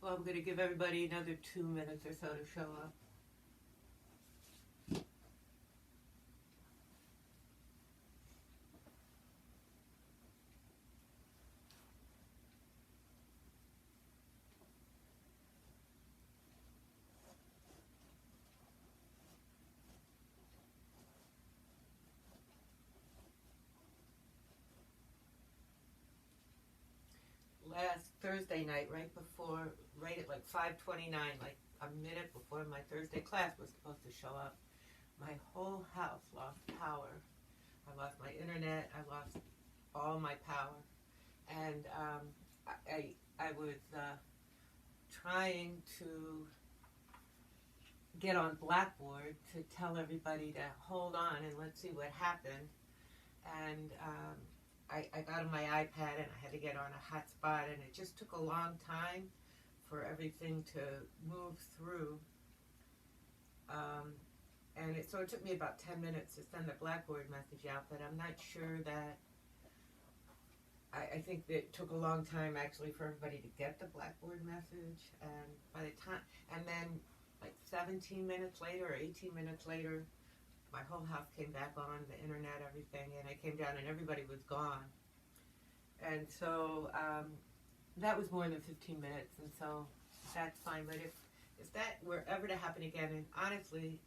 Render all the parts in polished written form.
Well, I'm going to give everybody another 2 minutes or so to show up. Last Thursday night, right at like 5:29, like a minute before my Thursday class was supposed to show up, my whole house lost power. I lost my internet. I lost all my power, and I was trying to get on Blackboard to tell everybody to hold on and let's see what happened. And I got on my iPad and I had to get on a hotspot, and it just took a long time for everything to move through. So it took me about 10 minutes to send the Blackboard message out, but I'm not sure that, I think that it took a long time actually for everybody to get the Blackboard message, and by the time, and then like 17 minutes later or 18 minutes later, my whole house came back on, the internet, everything, and I came down and everybody was gone. And so that was more than 15 minutes, and so that's fine. But if that were ever to happen again, and honestly,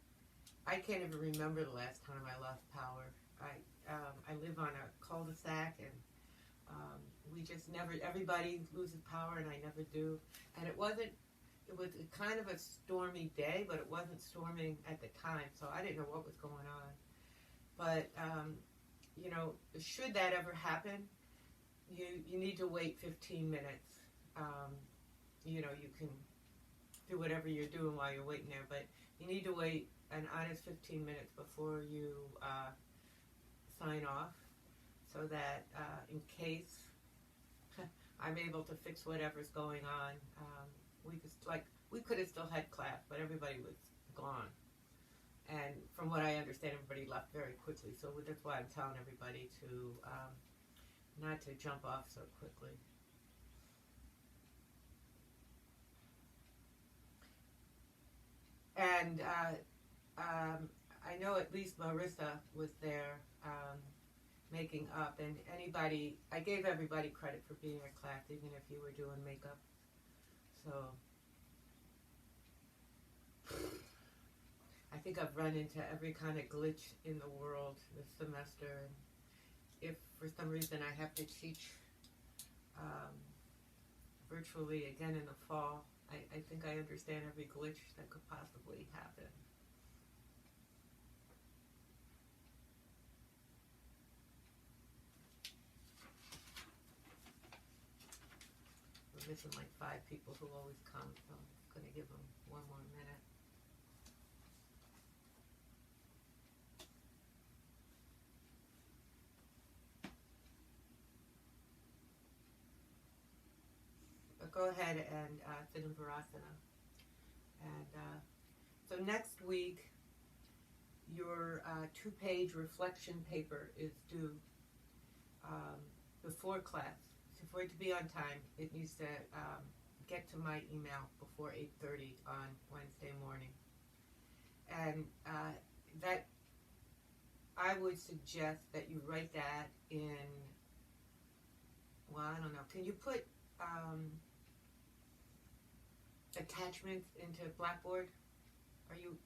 I can't even remember the last time I lost power. I live on a cul-de-sac, and we just never, everybody loses power, and I never do. And it was kind of a stormy day, but it wasn't storming at the time, so I didn't know what was going on. But, should that ever happen, you need to wait 15 minutes. You can do whatever you're doing while you're waiting there, but you need to wait an honest 15 minutes before you sign off, so that in case I'm able to fix whatever's going on, we could have still had class, but everybody was gone. And from what I understand, everybody left very quickly, so that's why I'm telling everybody to not to jump off so quickly. And I know at least Marissa was there making up, and I gave everybody credit for being in class, even if you were doing makeup. So I think I've run into every kind of glitch in the world this semester, and if for some reason I have to teach virtually again in the fall, I think I understand every glitch that could possibly happen. We're missing like 5 people who always come, so I'm going to give them one more minute. But go ahead and sit in Virasana. And so next week, your 2-page reflection paper is due before class. So for it to be on time, it needs to get to my email before 8:30 on Wednesday morning. And that I would suggest that you write that in, well, I don't know, can you put attachments into Blackboard?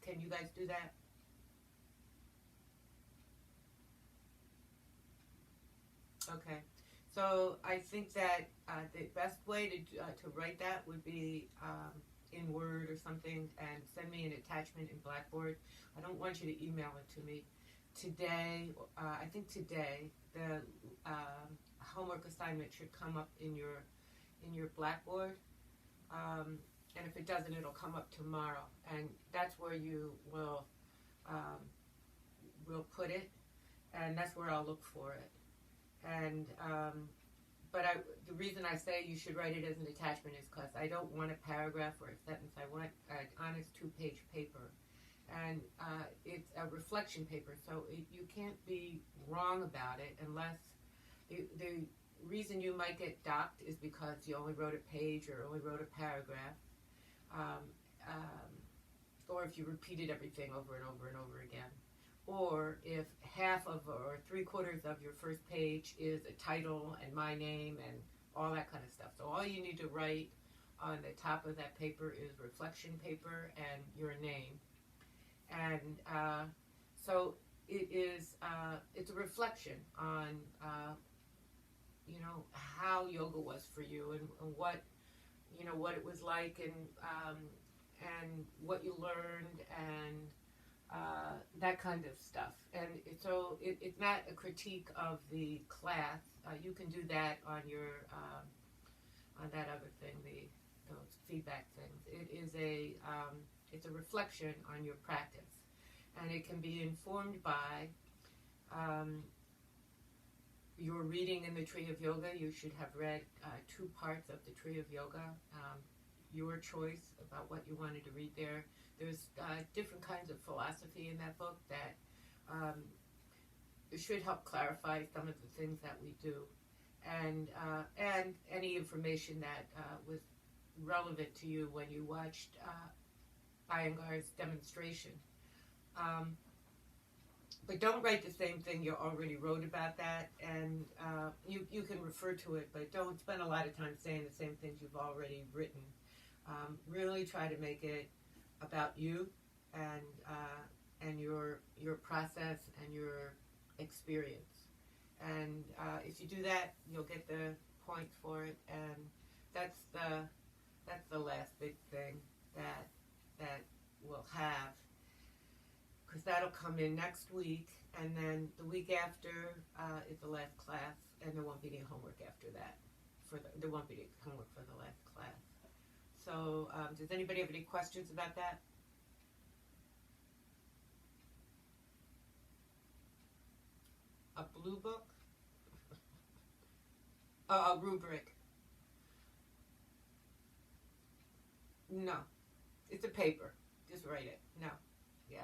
Can you guys do that? Okay. So I think that the best way to write that would be in Word or something, and send me an attachment in Blackboard. I don't want you to email it to me. Today, I think today, the homework assignment should come up in your Blackboard. And if it doesn't, it'll come up tomorrow, and that's where you will put it, and that's where I'll look for it. And but the reason I say you should write it as an attachment is because I don't want a paragraph or a sentence. I want an honest 2-page paper, and it's a reflection paper, so you can't be wrong about it unless reason you might get docked is because you only wrote a page or only wrote a paragraph, um, um, or if you repeated everything over and over and over again, or if half of or 3/4 of your first page is a title and my name and all that kind of stuff. So all you need to write on the top of that paper is reflection paper and your name. And so it is, it's a reflection on, how yoga was for you, and what, what it was like, and what you learned, and that kind of stuff. And so it's not a critique of the class. You can do that on your, on that other thing, those feedback things. It's a reflection on your practice, and it can be informed by your reading in the Tree of Yoga. You should have read 2 parts of the Tree of Yoga. Your choice about what you wanted to read there. There's different kinds of philosophy in that book that should help clarify some of the things that we do, and any information that was relevant to you when you watched Iyengar's demonstration. But don't write the same thing you already wrote about that, and you can refer to it, but don't spend a lot of time saying the same things you've already written. Really try to make it about you and your process and your experience. And if you do that, you'll get the points for it, and that's the last big thing that we'll have, because that'll come in next week, and then the week after is the last class, and there won't be any homework after that. There won't be any homework for the last class. So does anybody have any questions about that? A blue book? A rubric? No. It's a paper. Just write it. No. Yeah.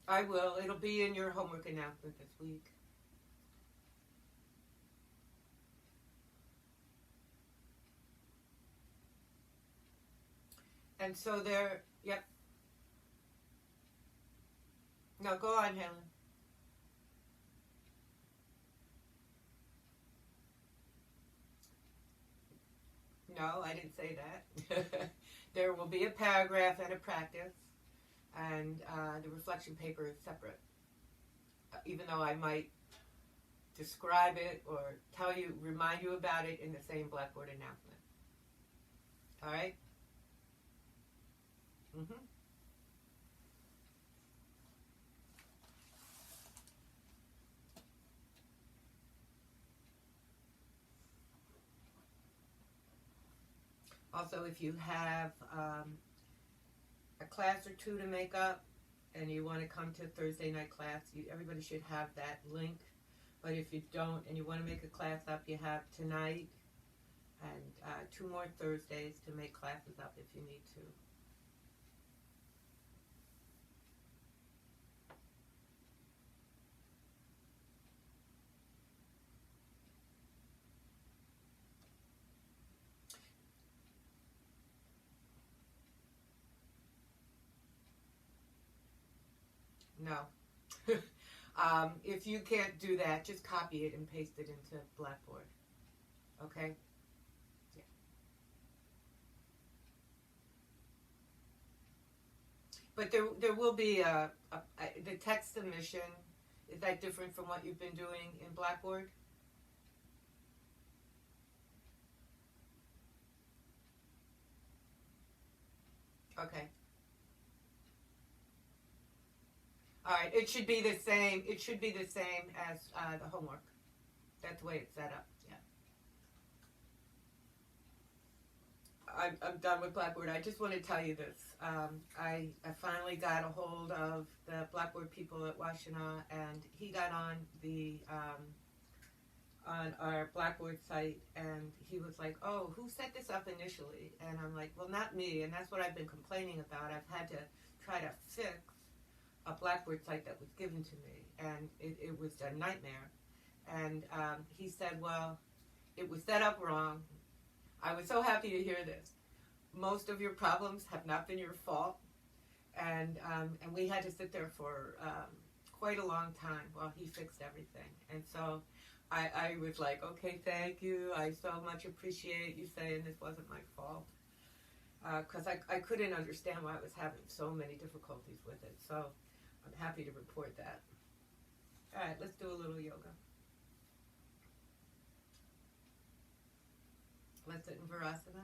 I will. It'll be in your homework announcement this week. And so there, yep. No, go on, Helen. No, I didn't say that. There will be a paragraph and a practice, and the reflection paper is separate. Even though I might describe it or remind you about it in the same Blackboard announcement. All right? Mm-hmm. Also, if you have a class or 2 to make up and you want to come to Thursday night class, everybody should have that link. But if you don't and you want to make a class up, you have tonight and 2 more Thursdays to make classes up if you need to. No. If you can't do that, just copy it and paste it into Blackboard. Okay? Yeah. But there will be the text submission. Is that different from what you've been doing in Blackboard? Okay. All right. It should be the same. It should be the same as the homework. That's the way it's set up. Yeah. I'm done with Blackboard. I just want to tell you this. I finally got a hold of the Blackboard people at Washtenaw, and he got on on our Blackboard site, and he was like, "Oh, who set this up initially?" And I'm like, "Well, not me." And that's what I've been complaining about. I've had to try to fix a Blackboard site that was given to me, and it was a nightmare. And he said, well, it was set up wrong. I was so happy to hear this. Most of your problems have not been your fault. And we had to sit there for quite a long time while he fixed everything. And so I was like, okay, thank you. I so much appreciate you saying this wasn't my fault. Because I couldn't understand why I was having so many difficulties with it. So I'm happy to report that. All right, let's do a little yoga. Let's sit in Virasana.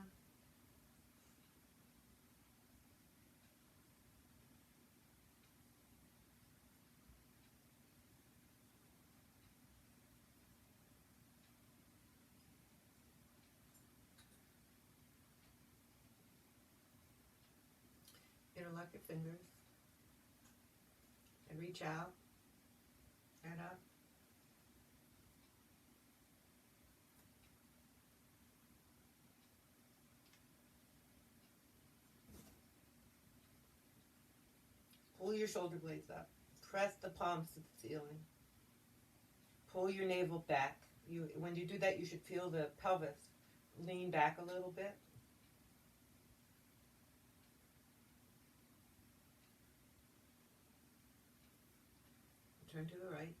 Interlock your fingers and reach out and up. Pull your shoulder blades up. Press the palms to the ceiling. Pull your navel back. When you do that, you should feel the pelvis lean back a little bit. Turn to the right.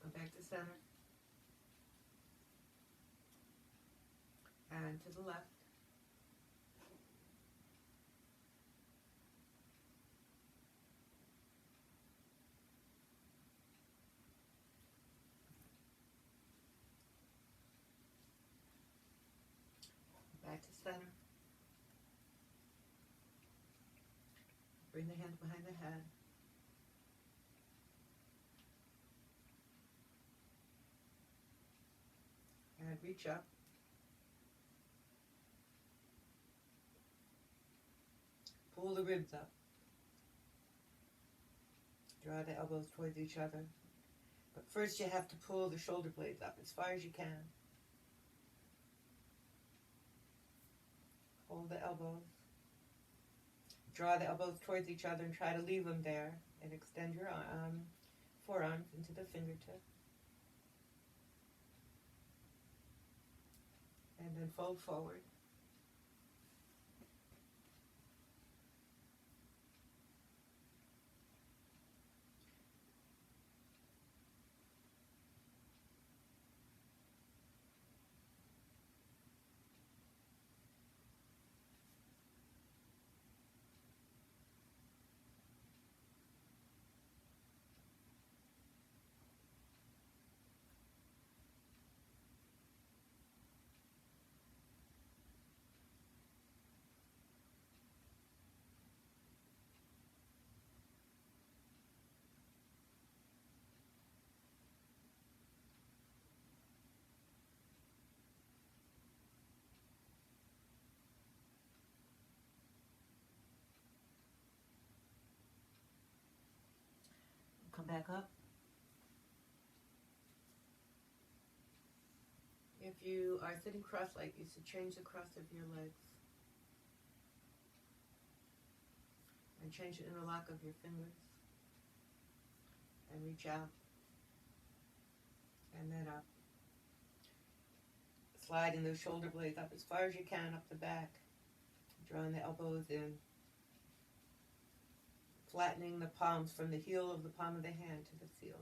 Go back to center. And to the left. Back to center. Bring the hands behind the head. And reach up. Pull the ribs up. Draw the elbows towards each other. But first you have to pull the shoulder blades up as far as you can. Hold the elbows. Draw the elbows towards each other and try to leave them there. And extend your forearms into the fingertips. And then fold forward. Come back up. If you are sitting cross-legged, you should change the cross of your legs. And change the interlock of your fingers. And reach out. And then up. Sliding those shoulder blades up as far as you can up the back. Drawing the elbows in. Flattening the palms from the heel of the palm of the hand to the ceiling.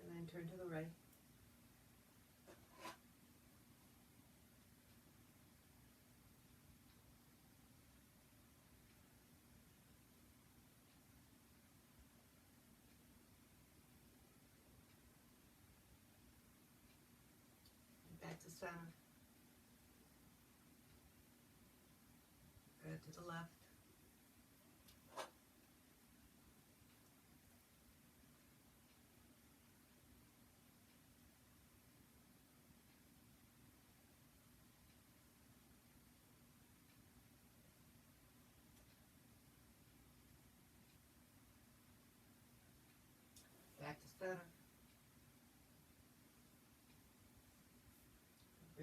And then turn to the right. Back to center. Go to the left.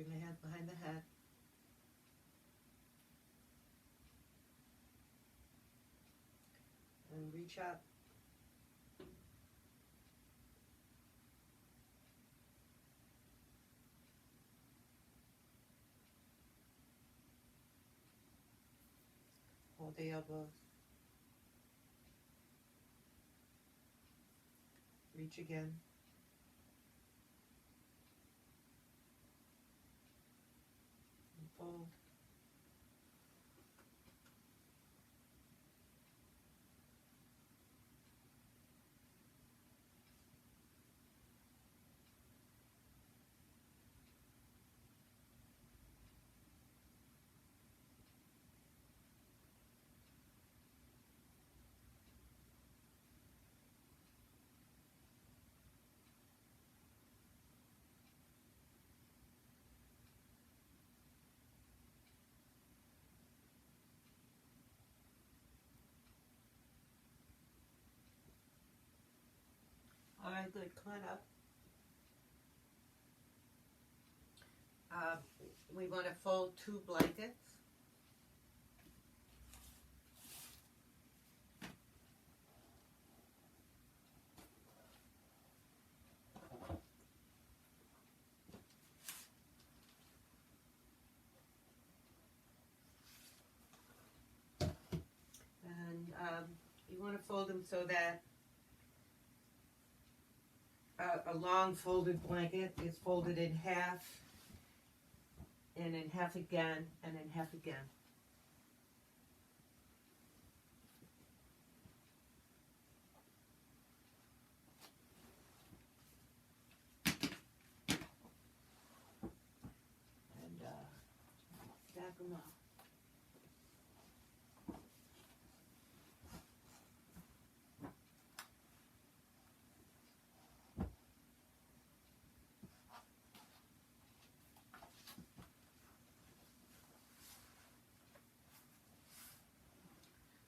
Bring the hands behind the head. And reach up. Hold the elbows. Reach again. And fold. All right, good. Come on up. We want to fold 2 blankets. And you want to fold them so that a long folded blanket is folded in half, and in half again, and in half again. And stack them up.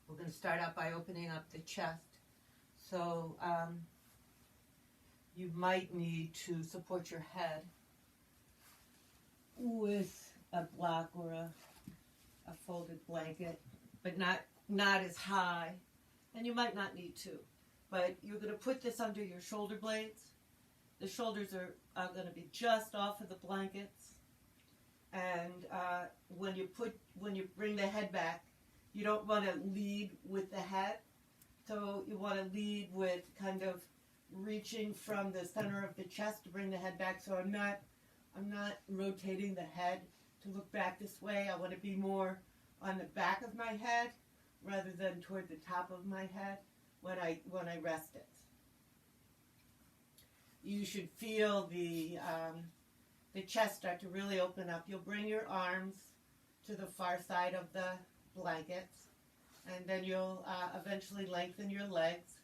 We're going to start out by opening up the chest. So you might need to support your head with a block or a folded blanket, but not as high. And you might not need to. But you're going to put this under your shoulder blades. The shoulders are going to be just off of the blankets. And when you bring the head back, you don't want to lead with the head. So you want to lead with kind of reaching from the center of the chest to bring the head back. So I'm not rotating the head to look back this way. I want to be more on the back of my head rather than toward the top of my head when I rest it. You should feel the chest start to really open up. You'll bring your arms to the far side of the blankets, and then you'll eventually lengthen your legs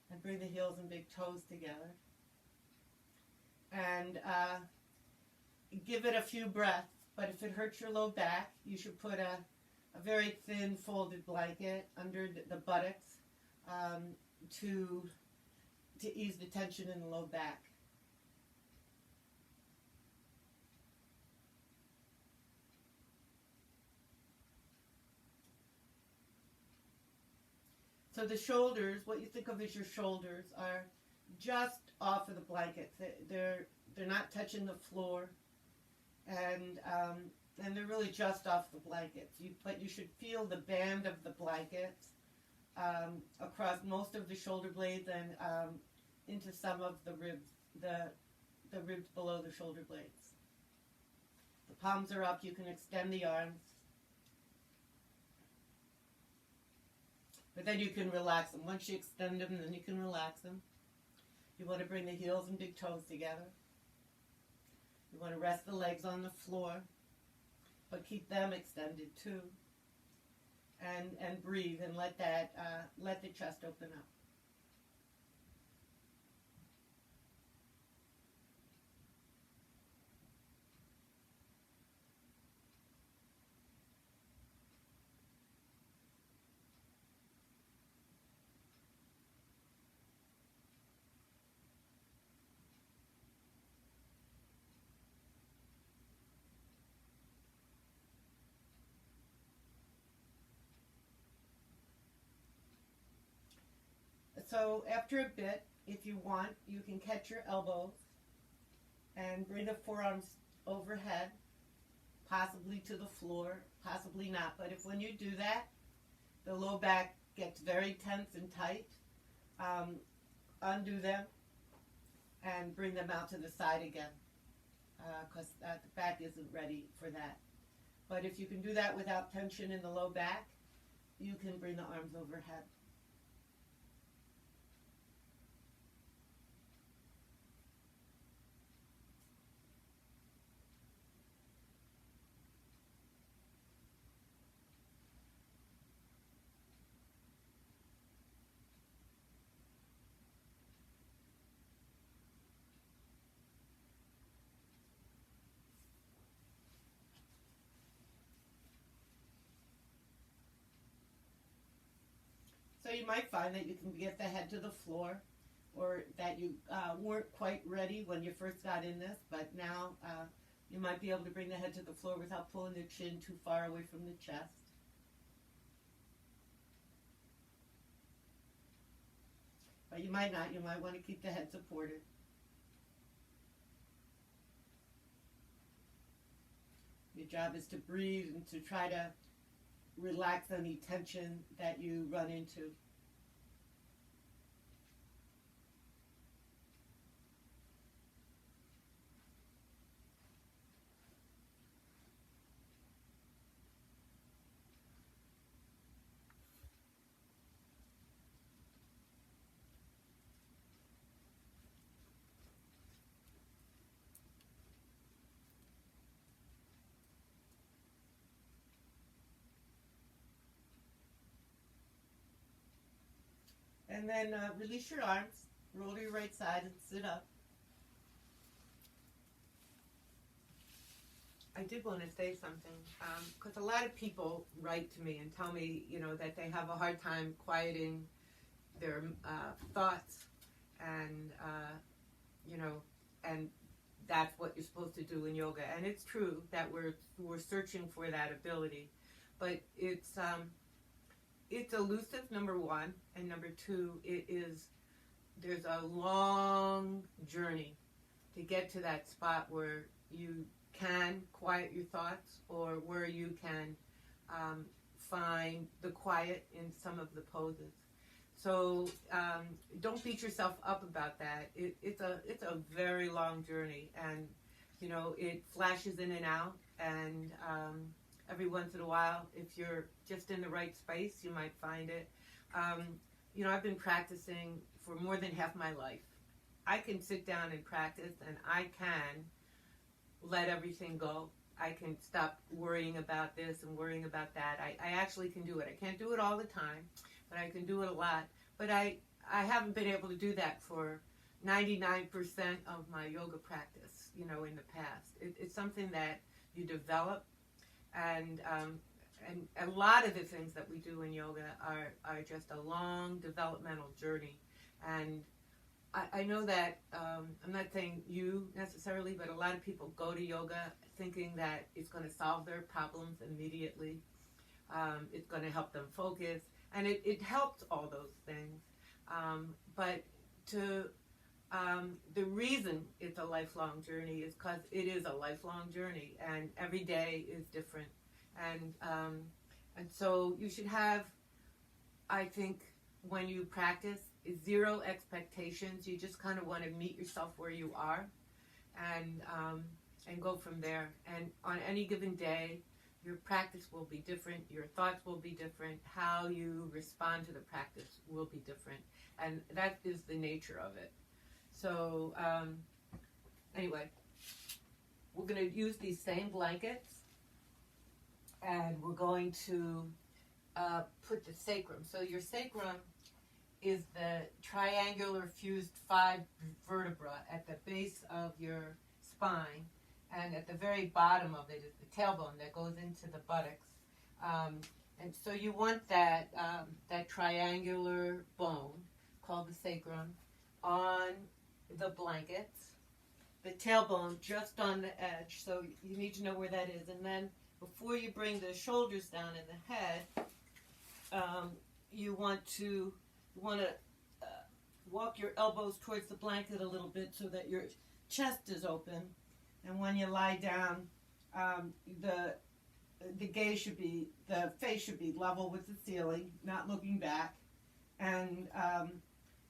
and bring the heels and big toes together. And give it a few breaths, but if it hurts your low back, you should put a very thin folded blanket under the buttocks to ease the tension in the low back. So the shoulders, what you think of as your shoulders, are just off of the blankets. They're not touching the floor, and they're really just off the blankets. But you should feel the band of the blankets across most of the shoulder blades and into some of the ribs, the ribs below the shoulder blades. The palms are up. You can extend the arms. But then you can relax them. Once you extend them, then you can relax them. You want to bring the heels and big toes together. You want to rest the legs on the floor, but keep them extended too. And breathe and let the chest open up. So after a bit, if you want, you can catch your elbows and bring the forearms overhead, possibly to the floor, possibly not. But if when you do that, the low back gets very tense and tight, undo them and bring them out to the side again, because the back isn't ready for that. But if you can do that without tension in the low back, you can bring the arms overhead. So you might find that you can get the head to the floor, or that you weren't quite ready when you first got in this, but now you might be able to bring the head to the floor without pulling the chin too far away from the chest. But you might not. You might want to keep the head supported. Your job is to breathe and to try to relax any tension that you run into. And then release your arms, roll to your right side and sit up. I did want to say something, because a lot of people write to me and tell me, that they have a hard time quieting their thoughts, and, and that's what you're supposed to do in yoga. And it's true that we're searching for that ability, but it's elusive, number one, and number two, there's a long journey to get to that spot where you can quiet your thoughts, or where you can find the quiet in some of the poses. So don't beat yourself up about that. It's a very long journey, and it flashes in and out, and every once in a while, if you're just in the right space, you might find it. I've been practicing for more than half my life. I can sit down and practice, and I can let everything go. I can stop worrying about this and worrying about that. I actually can do it. I can't do it all the time, but I can do it a lot. But I haven't been able to do that for 99% of my yoga practice, in the past. It's something that you develop, and a lot of the things that we do in yoga are just a long developmental journey. And I know that, I'm not saying you necessarily, but a lot of people go to yoga thinking that it's going to solve their problems immediately. It's going to help them focus, and it helps all those things. But the reason it's a lifelong journey is because it is a lifelong journey, and every day is different. And so you should have, I think, when you practice, zero expectations. You just kind of want to meet yourself where you are, and go from there. And on any given day, your practice will be different, your thoughts will be different, how you respond to the practice will be different, and that is the nature of it. So anyway, we're going to use these same blankets, and we're going to put the sacrum. So your sacrum is the triangular fused 5 vertebra at the base of your spine, and at the very bottom of it is the tailbone that goes into the buttocks. And so you want that triangular bone called the sacrum on the blankets, the tailbone just on the edge. So you need to know where that is. And then before you bring the shoulders down and the head, you want to walk your elbows towards the blanket a little bit so that your chest is open. And when you lie down, the face should be level with the ceiling, not looking back. And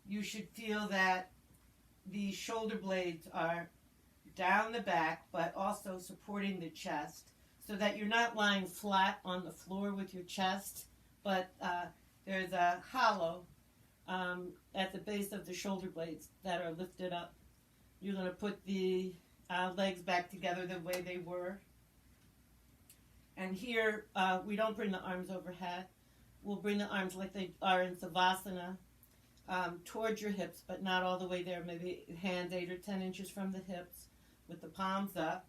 you should feel that the shoulder blades are down the back, but also supporting the chest, so that you're not lying flat on the floor with your chest, but there's a hollow at the base of the shoulder blades that are lifted up. You're going to put the legs back together the way they were. And here, we don't bring the arms overhead. We'll bring the arms like they are in Savasana, towards your hips, but not all the way there. Maybe hands 8 or 10 inches from the hips with the palms up.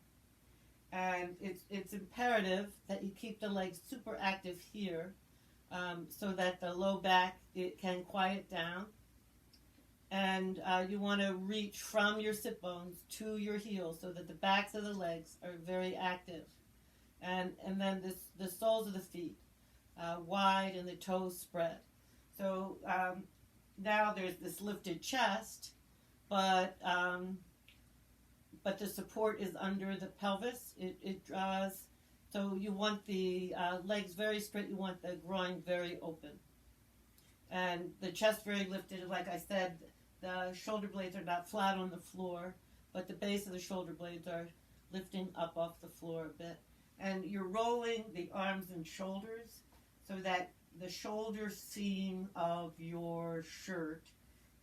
And it's imperative that you keep the legs super active here, so that the low back, it can quiet down. And you want to reach from your sit bones to your heels so that the backs of the legs are very active. And then the soles of the feet wide and the toes spread. So now there's this lifted chest, but the support is under the pelvis. It draws. So you want the legs very straight. You want the groin very open. And the chest very lifted. Like I said, the shoulder blades are not flat on the floor, but the base of the shoulder blades are lifting up off the floor a bit. And you're rolling the arms and shoulders so that the shoulder seam of your shirt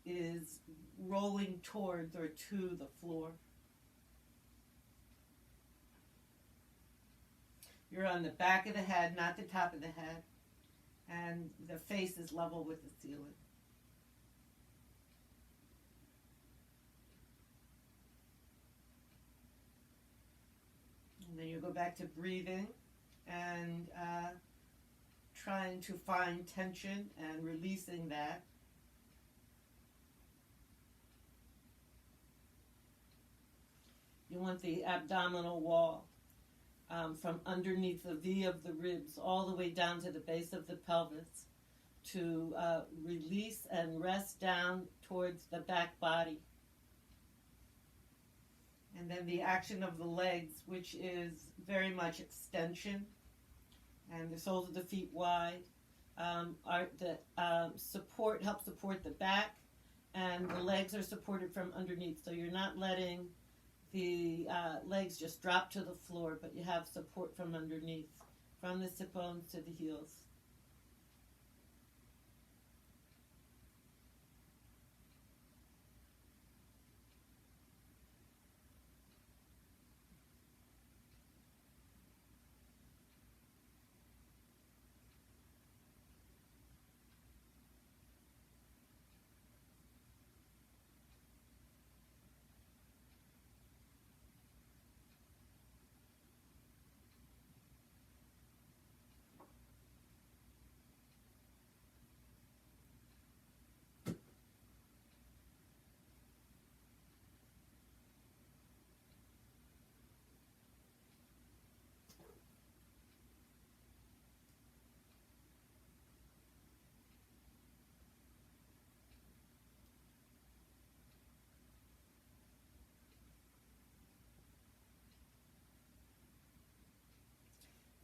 is rolling towards or to the floor. You're on the back of the head, not the top of the head. And the face is level with the ceiling. And then you go back to breathing and trying to find tension and releasing that. You want the abdominal wall from underneath the V of the ribs all the way down to the base of the pelvis to release and rest down towards the back body. And then the action of the legs, which is very much extension, and the soles of the feet wide, help support the back, and the legs are supported from underneath. So you're not letting the legs just drop to the floor, but you have support from underneath, from the sit bones to the heels.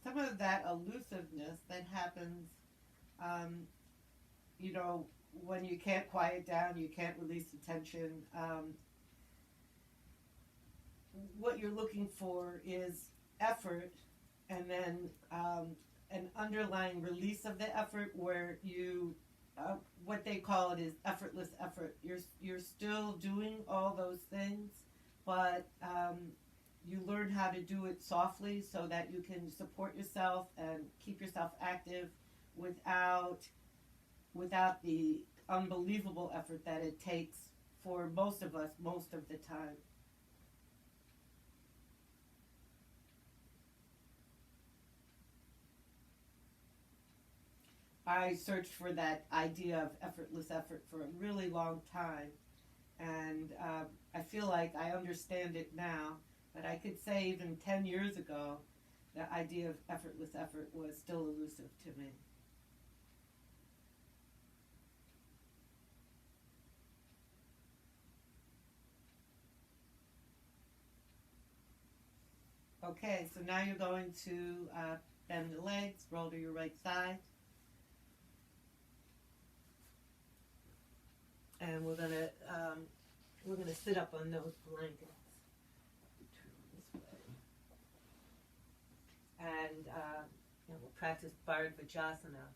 Some of that elusiveness that happens, when you can't quiet down, you can't release the tension. What you're looking for is effort, and then an underlying release of the effort where you, what they call it is effortless effort. You're still doing all those things, but you learn how to do it softly so that you can support yourself and keep yourself active without the unbelievable effort that it takes for most of us most of the time. I searched for that idea of effortless effort for a really long time, and I feel like I understand it now. But I could say even 10 years ago, the idea of effortless effort was still elusive to me. Okay, so now you're going to bend the legs, roll to your right side. And we're gonna sit up on those blankets. Turn this way. And we'll practice Bharadvajasana.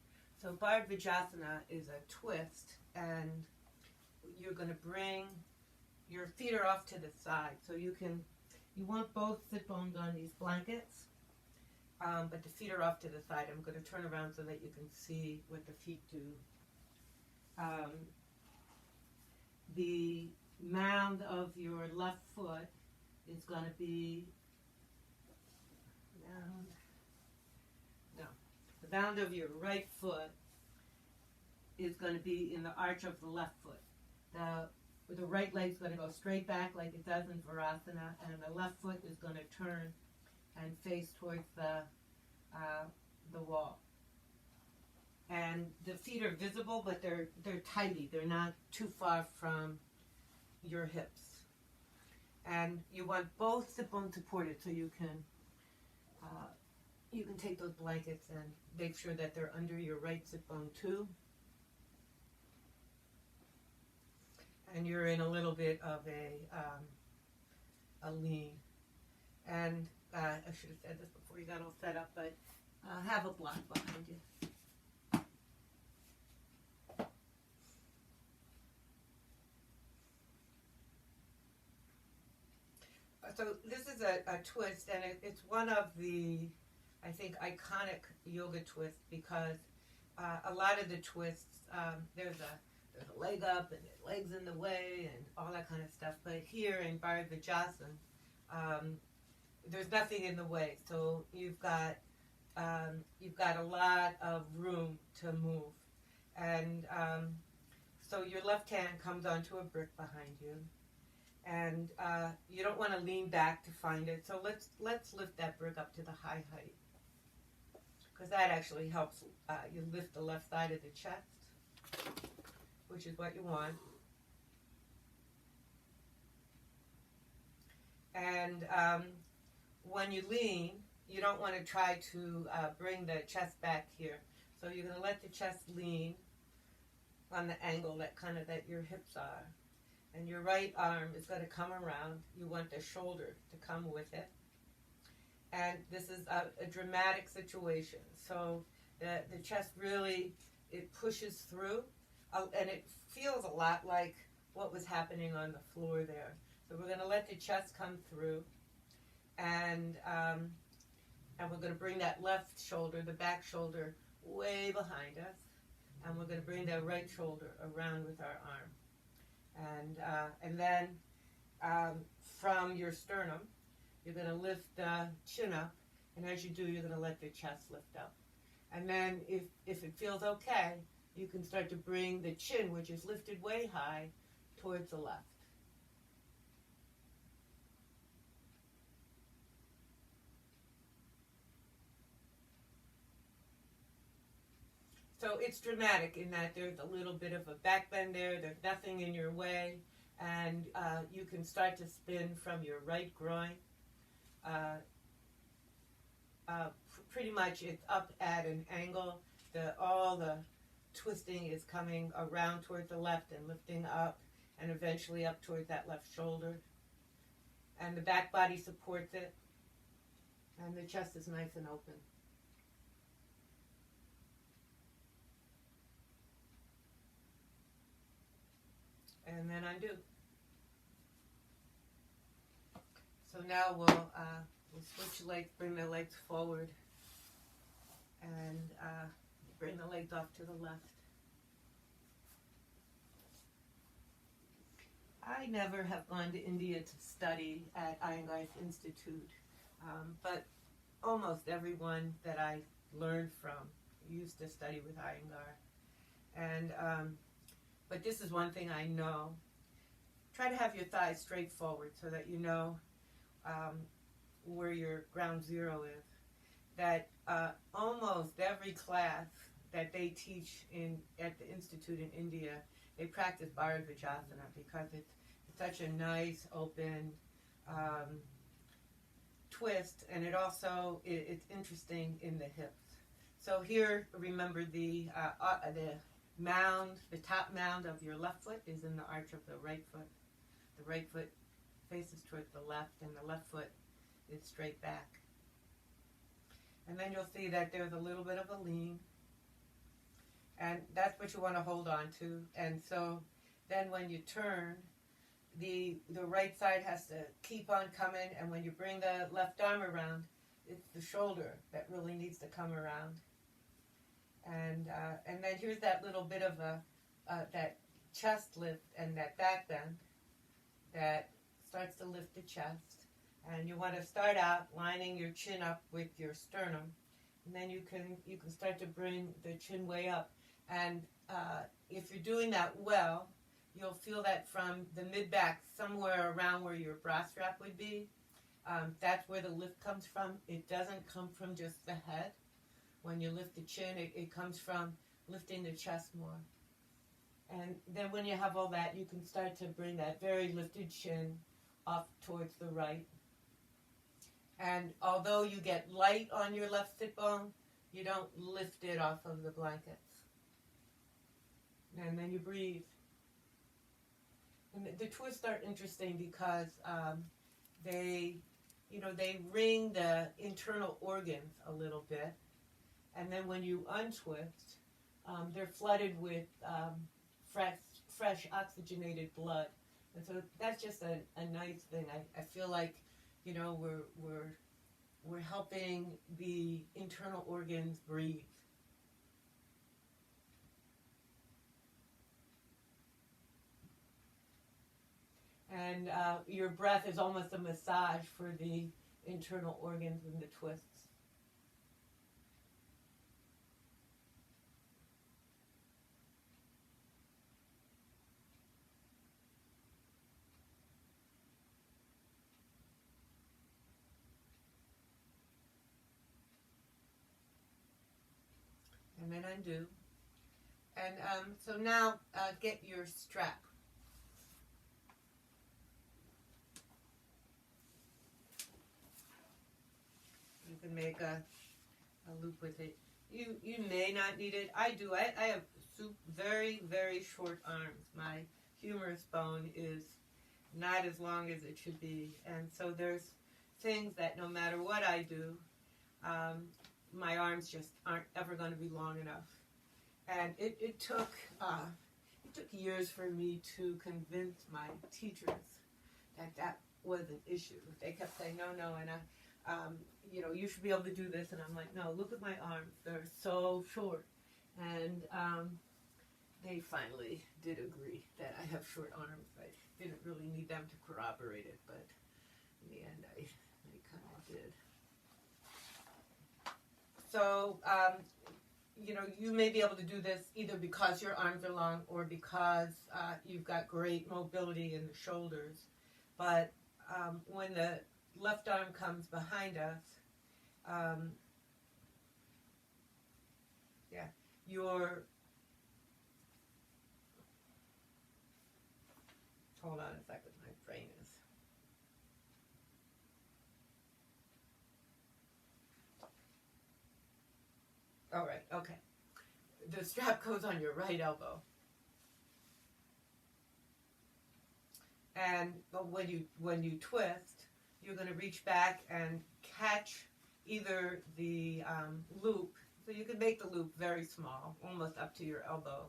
So Bharadvajasana is a twist, and you're going to bring your feet are off to the side, so you want both sit bones on these blankets, but the feet are off to the side. I'm going to turn around so that you can see what the feet do. The mound of your left foot is going to be the mound of your right foot is going to be in the arch of the left foot. The right leg's going to go straight back like it does in Virasana, and the left foot is going to turn and face towards the wall. And the feet are visible, but they're tidy. They're not too far from your hips. And you want both sit bones supported, so you can take those blankets and make sure that they're under your right sit bone too. And you're in a little bit of a lean. And I should have said this before you got all set up, but have a block behind you. So this is a twist, and it's one of the, I think, iconic yoga twists, because a lot of the twists, there's a leg up and the legs in the way and all that kind of stuff. But here in Bharadvajasana, there's nothing in the way. So you've got a lot of room to move, and so your left hand comes onto a brick behind you, and you don't want to lean back to find it. So let's lift that brick up to the high height, because that actually helps you lift the left side of the chest, which is what you want. And when you lean, you don't want to try to bring the chest back here. So you're going to let the chest lean on the angle that your hips are. And your right arm is going to come around. You want the shoulder to come with it. And this is a dramatic situation. So the chest really, it pushes through. And it feels a lot like what was happening on the floor there. So we're going to let the chest come through, and we're going to bring that left shoulder, the back shoulder, way behind us, and we're going to bring that right shoulder around with our arm, and then from your sternum, you're going to lift the chin up, and as you do, you're going to let the chest lift up, and then if it feels okay, you can start to bring the chin, which is lifted way high, towards the left. So it's dramatic in that there's a little bit of a back bend there, there's nothing in your way, and you can start to spin from your right groin. Pretty much it's up at an angle. All the twisting is coming around towards the left and lifting up, and eventually up towards that left shoulder. And the back body supports it, and the chest is nice and open. And then undo. So now we'll switch legs, bring the legs forward, and bring the legs off to the left. I never have gone to India to study at Iyengar's Institute, but almost everyone that I learned from used to study with Iyengar. And but this is one thing I know. Try to have your thighs straight forward so that you know where your ground zero is. That almost every class that they teach at the Institute in India, they practice Bharadvajasana because it's such a nice, open, twist, and it's interesting in the hips. So here, remember the mound, the top mound of your left foot is in the arch of the right foot. The right foot faces towards the left, and the left foot is straight back. And then you'll see that there's a little bit of a lean, and that's what you want to hold on to. And so then when you turn, the right side has to keep on coming, and when you bring the left arm around, it's the shoulder that really needs to come around. And then here's that little bit of that chest lift and that back bend that starts to lift the chest. And you want to start out lining your chin up with your sternum, and then you can start to bring the chin way up. And if you're doing that well, you'll feel that from the mid-back, somewhere around where your bra strap would be. That's where the lift comes from. It doesn't come from just the head. When you lift the chin, it comes from lifting the chest more. And then when you have all that, you can start to bring that very lifted chin up towards the right. And although you get light on your left sit bone, you don't lift it off of the blankets. And then you breathe. And the twists are interesting because they ring the internal organs a little bit. And then when you untwist, they're flooded with fresh oxygenated blood. And so that's just a nice thing. I feel like, we're helping the internal organs breathe. And your breath is almost a massage for the internal organs in the twists. And then undo. And so now get your strap. You can make a loop with it. You may not need it. I do. I have very, very short arms. My humerus bone is not as long as it should be. And so there's things that no matter what I do, my arms just aren't ever going to be long enough. And it took years for me to convince my teachers that was an issue. They kept saying, no, and you should be able to do this. And I'm like, no, look at my arms. They're so short. And they finally did agree that I have short arms. I didn't really need them to corroborate it, but in the end, I kind of did. So, you may be able to do this either because your arms are long or because you've got great mobility in the shoulders. But when the left arm comes behind us, hold on a second, my brain is. All right, okay. The strap goes on your right elbow. And when you twist, you're going to reach back and catch either the loop. So you can make the loop very small, almost up to your elbow,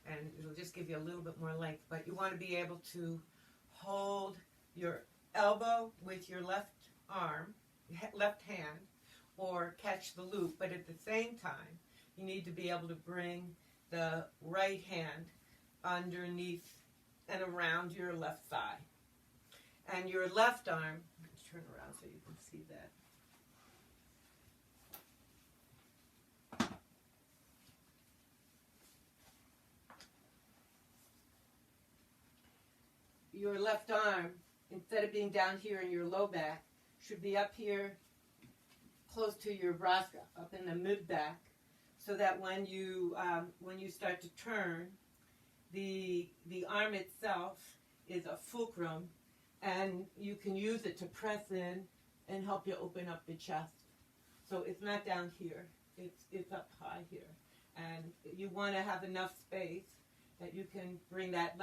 and it'll just give you a little bit more length. But you want to be able to hold your elbow with your left arm, left hand, or catch the loop. But at the same time, you need to be able to bring the right hand underneath and around your left thigh. And your left arm, let's turn around so you can see that. Your left arm, instead of being down here in your low back, should be up here close to your bra strap, up in the mid-back, so that when you start to turn, the arm itself is a fulcrum, and you can use it to press in and help you open up the chest. So it's not down here, it's up high here. And you want to have enough space that you can bring that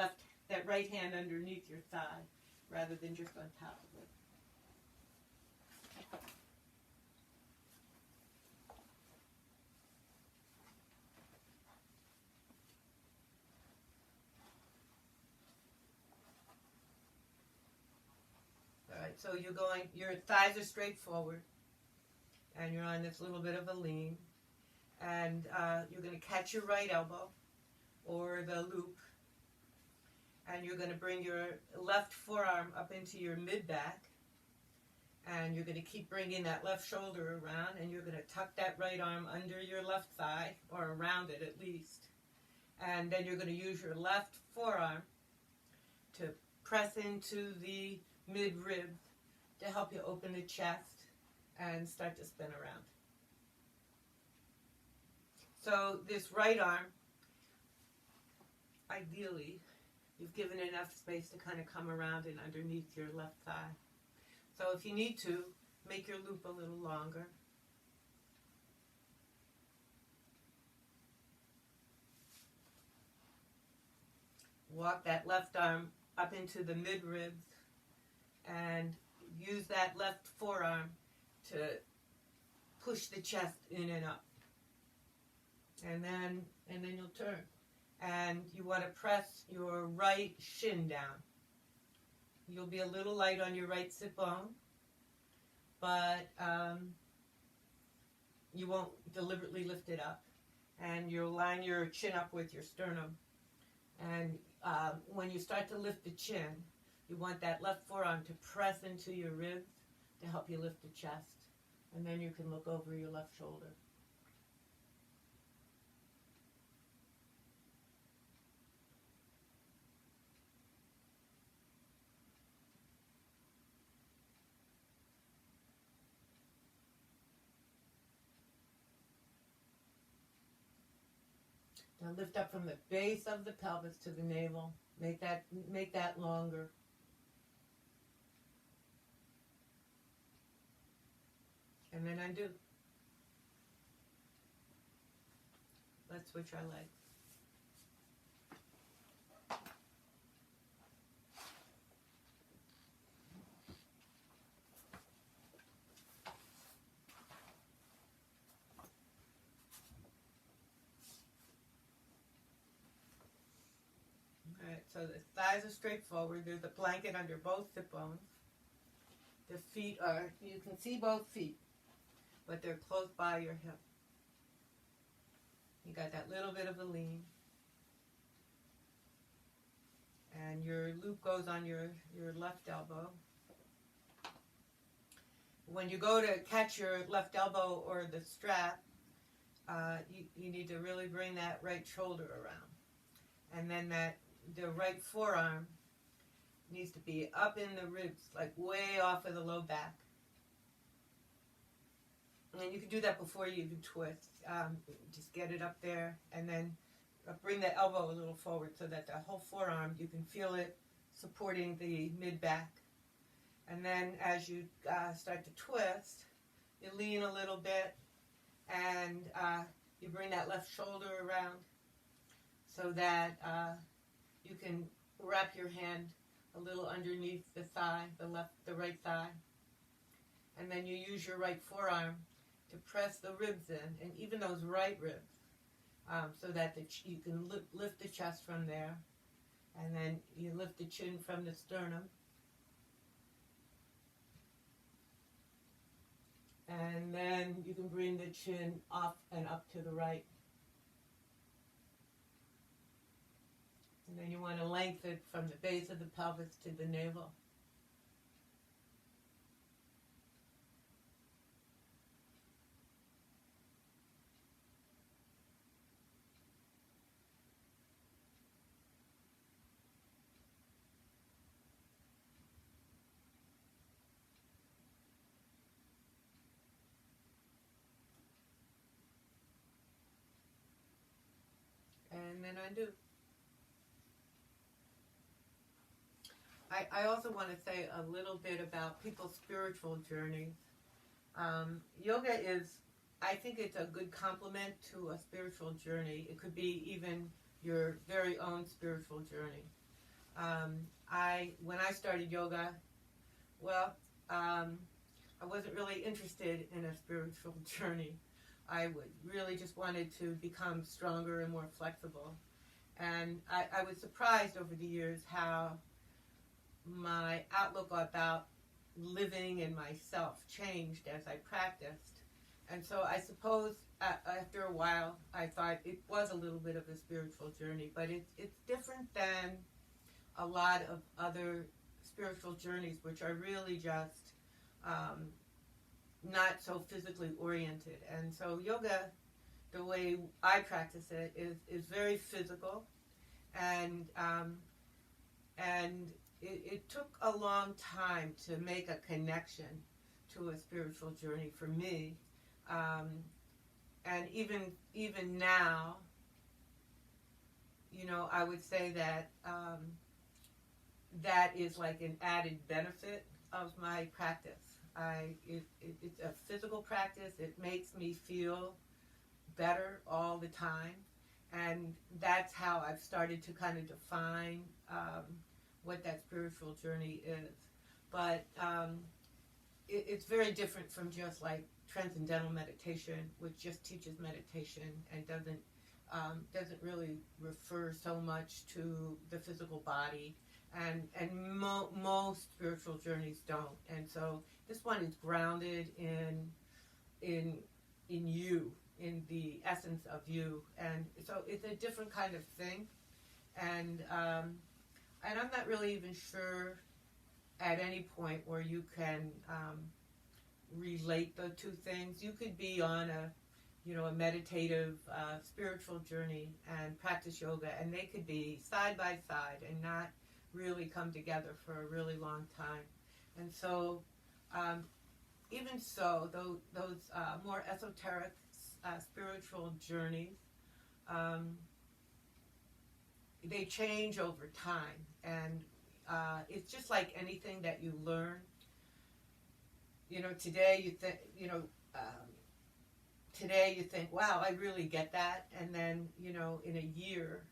right hand underneath your thigh rather than just on top of it. All right, so your thighs are straight forward, and you're on this little bit of a lean, and you're going to catch your right elbow or the loop, and you're going to bring your left forearm up into your mid-back, and you're going to keep bringing that left shoulder around, and you're going to tuck that right arm under your left thigh, or around it at least, and then you're going to use your left forearm to press into the mid-rib to help you open the chest and start to spin around. So this right arm, ideally, you've given enough space to kind of come around and underneath your left thigh. So if you need to, make your loop a little longer. Walk that left arm up into the mid-ribs and use that left forearm to push the chest in and up. And then you'll turn. And you want to press your right shin down. You'll be a little light on your right sit bone, but you won't deliberately lift it up. And you'll line your chin up with your sternum. And when you start to lift the chin, you want that left forearm to press into your ribs to help you lift the chest. And then you can look over your left shoulder. Now lift up from the base of the pelvis to the navel. Make that longer. And then undo. Let's switch our legs. Alright, so the thighs are straight forward. There's a blanket under both hip bones. The feet are, you can see both feet, but they're close by your hip. You got that little bit of a lean. And your loop goes on your left elbow. When you go to catch your left elbow or the strap, you need to really bring that right shoulder around. And then the right forearm needs to be up in the ribs, like way off of the low back. And you can do that before you even twist. Just get it up there, and then bring the elbow a little forward so that the whole forearm, you can feel it supporting the mid-back. And then as you start to twist, you lean a little bit, and you bring that left shoulder around so that you can wrap your hand a little underneath the thigh, the right thigh. And then you use your right forearm to press the ribs in, and even those right ribs, so that you can lift the chest from there. And then you lift the chin from the sternum. And then you can bring the chin off and up to the right. And then you want to lengthen from the base of the pelvis to the navel. And then undo. I also want to say a little bit about people's spiritual journeys. Yoga is, I think it's a good complement to a spiritual journey. It could be even your very own spiritual journey. When I started yoga, well, I wasn't really interested in a spiritual journey. I really just wanted to become stronger and more flexible. And I was surprised over the years how my outlook about living and myself changed as I practiced. And so I suppose after a while I thought it was a little bit of a spiritual journey, but it's different than a lot of other spiritual journeys, which are really just not so physically oriented. And so yoga, the way I practice it, is very physical, and it took a long time to make a connection to a spiritual journey for me, and even now, I would say that that is like an added benefit of my practice. It's a physical practice. It makes me feel better all the time, and that's how I've started to kind of define what that spiritual journey is. But it's very different from just like transcendental meditation, which just teaches meditation and doesn't really refer so much to the physical body, and most spiritual journeys don't. And so this one is grounded in you, in the essence of you, and so it's a different kind of thing. And I'm not really even sure at any point where you can relate the two things. You could be on a meditative spiritual journey and practice yoga, and they could be side by side and not really come together for a really long time. And so even so, those more esoteric spiritual journeys, they change over time, and it's just like anything that you learn. Today you think, today you think, wow, I really get that, and then in a year,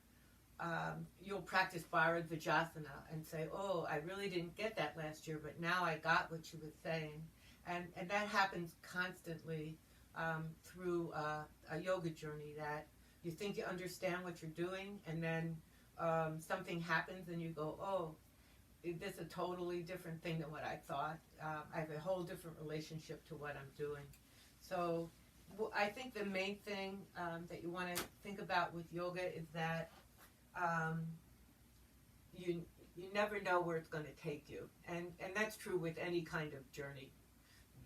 you'll practice Bharadvajasana and say, oh, I really didn't get that last year, but now I got what you were saying, and that happens constantly through a yoga journey, that you think you understand what you're doing, and then something happens and you go, oh, this is a totally different thing than what I thought. I have a whole different relationship to what I'm doing. So I think the main thing that you want to think about with yoga is that you never know where it's going to take you, and that's true with any kind of journey.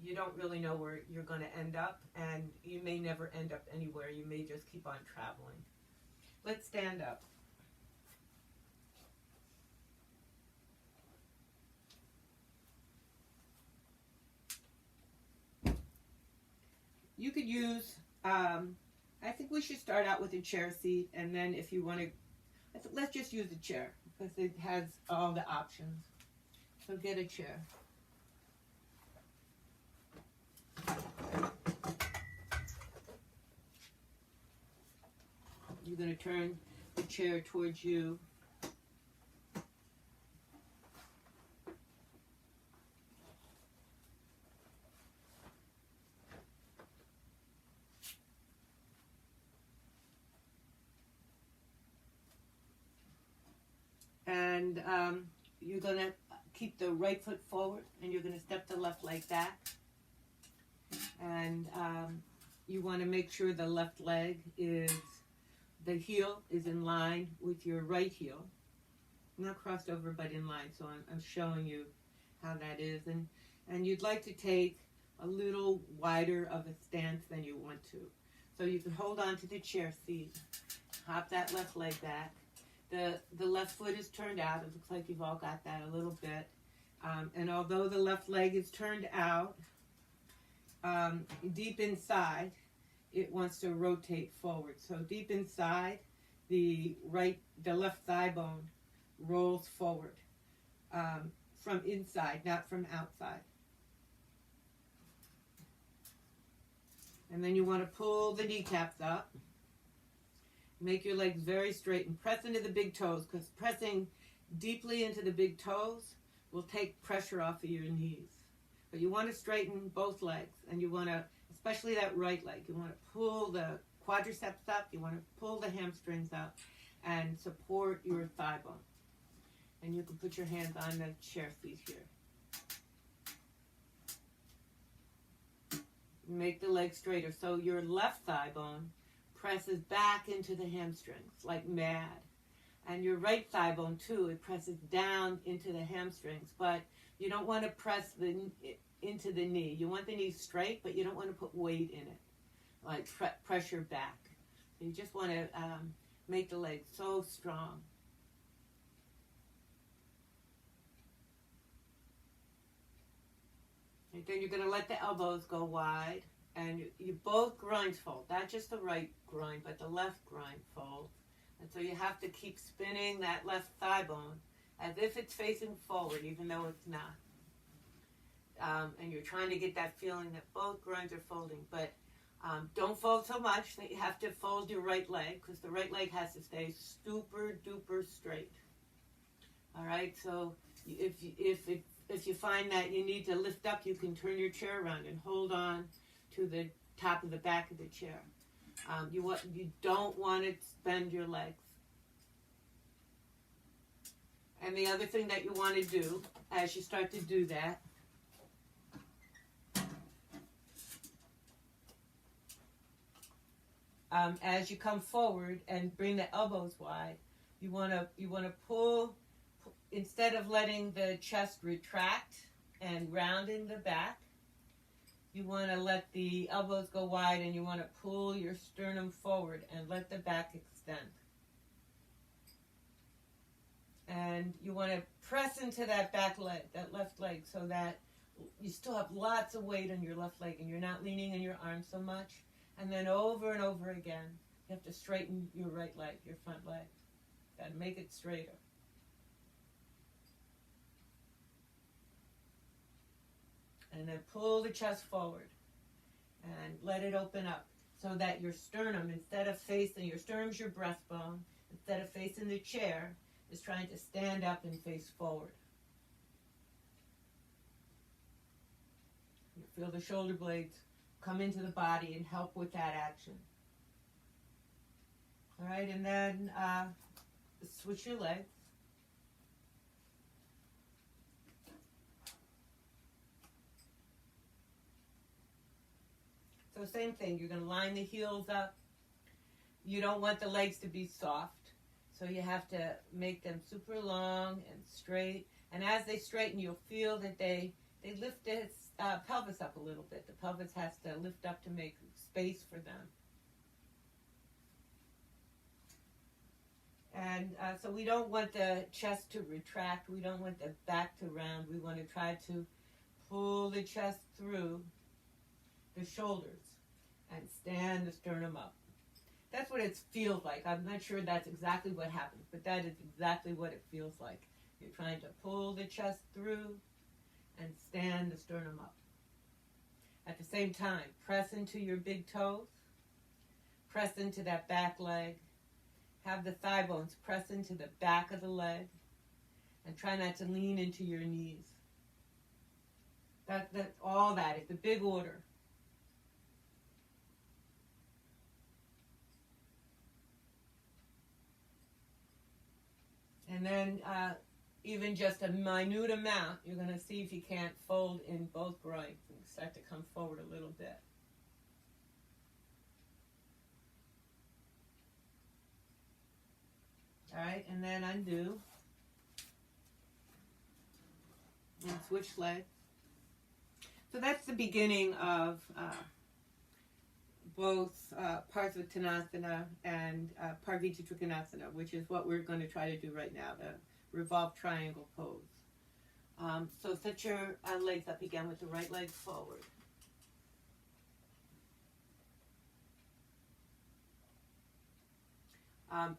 You don't really know where you're going to end up, and you may never end up anywhere. You may just keep on traveling. Let's stand up. You could use, I think we should start out with a chair seat, and then if you want to, let's just use a chair, because it has all the options. So get a chair. You're going to turn the chair towards you. And you're going to keep the right foot forward, and you're going to step the left leg back. And you want to make sure the left leg the heel is in line with your right heel. Not crossed over, but in line. So I'm showing you how that is. And you'd like to take a little wider of a stance than you want to. So you can hold on to the chair seat, hop that left leg back. The left foot is turned out. It looks like you've all got that a little bit. And although the left leg is turned out, deep inside, it wants to rotate forward. So deep inside, the left thigh bone rolls forward. from inside, not from outside. And then you want to pull the kneecaps up. Make your legs very straight and press into the big toes, because pressing deeply into the big toes will take pressure off of your knees. But you want to straighten both legs, and you want to, especially that right leg, you want to pull the quadriceps up, you want to pull the hamstrings up and support your thigh bone. And you can put your hands on the chair seat here. Make the leg straighter so your left thigh bone presses back into the hamstrings like mad. And your right thigh bone too, it presses down into the hamstrings, but you don't want to press into the knee. You want the knee straight, but you don't want to put weight in it, like pressure back. So you just want to make the leg so strong. And then you're going to let the elbows go wide, and you both groins fold, not just the right groin, but the left groin folds. And so you have to keep spinning that left thigh bone as if it's facing forward, even though it's not. And you're trying to get that feeling that both groins are folding. But don't fold so much that you have to fold your right leg, because the right leg has to stay super duper straight. All right, so if you find that you need to lift up, you can turn your chair around and hold on to the top of the back of the chair. You don't want to bend your legs. And the other thing that you want to do as you start to do that, as you come forward and bring the elbows wide, you want to pull, instead of letting the chest retract and round in the back, you want to let the elbows go wide, and you want to pull your sternum forward and let the back extend. And you want to press into that back leg, that left leg, so that you still have lots of weight on your left leg and you're not leaning on your arm so much. And then over and over again, you have to straighten your right leg, your front leg. Got to make it straighter. And then pull the chest forward and let it open up so that your sternum, instead of facing, your sternum's your breastbone, instead of facing the chair, is trying to stand up and face forward. You feel the shoulder blades come into the body and help with that action. All right, and then switch your legs. So same thing, you're going to line the heels up. You don't want the legs to be soft, so you have to make them super long and straight. And as they straighten, you'll feel that they lift the pelvis up a little bit. The pelvis has to lift up to make space for them. And so we don't want the chest to retract. We don't want the back to round. We want to try to pull the chest through the shoulders and stand the sternum up. That's what it feels like. I'm not sure that's exactly what happens, but that is exactly what it feels like. You're trying to pull the chest through and stand the sternum up. At the same time, press into your big toes, press into that back leg, have the thigh bones press into the back of the leg, and try not to lean into your knees. All that is the big order. And then even just a minute amount, you're going to see if you can't fold in both groins and start to come forward a little bit. All right, and then undo. And switch legs. So that's the beginning of both Parsvottanasana and Parviti Trikonasana, which is what we're going to try to do right now, the revolved triangle pose. So set your legs up again with the right leg forward.